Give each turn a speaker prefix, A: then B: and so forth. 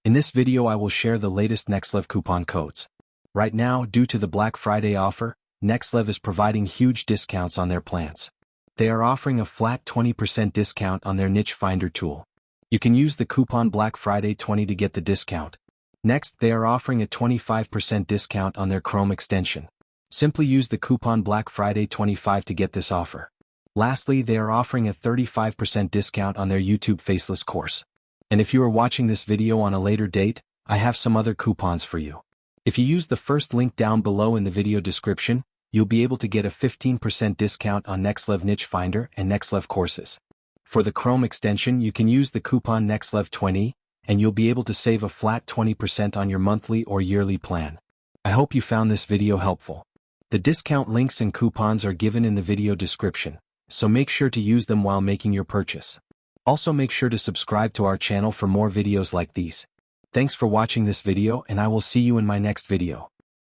A: In this video I will share the latest Nexlev coupon codes. Right now, due to the Black Friday offer, Nexlev is providing huge discounts on their plans. They are offering a flat 20% discount on their niche finder tool. You can use the coupon Black Friday 20 to get the discount. Next, they are offering a 25% discount on their Chrome extension. Simply use the coupon Black Friday 25 to get this offer. Lastly, they are offering a 35% discount on their YouTube faceless course. And if you are watching this video on a later date, I have some other coupons for you. If you use the first link down below in the video description, you'll be able to get a 15% discount on Nexlev Niche Finder and Nexlev courses. For the Chrome extension, you can use the coupon Nexlev20, and you'll be able to save a flat 20% on your monthly or yearly plan. I hope you found this video helpful. The discount links and coupons are given in the video description, so make sure to use them while making your purchase. Also make sure to subscribe to our channel for more videos like these. Thanks for watching this video, and I will see you in my next video.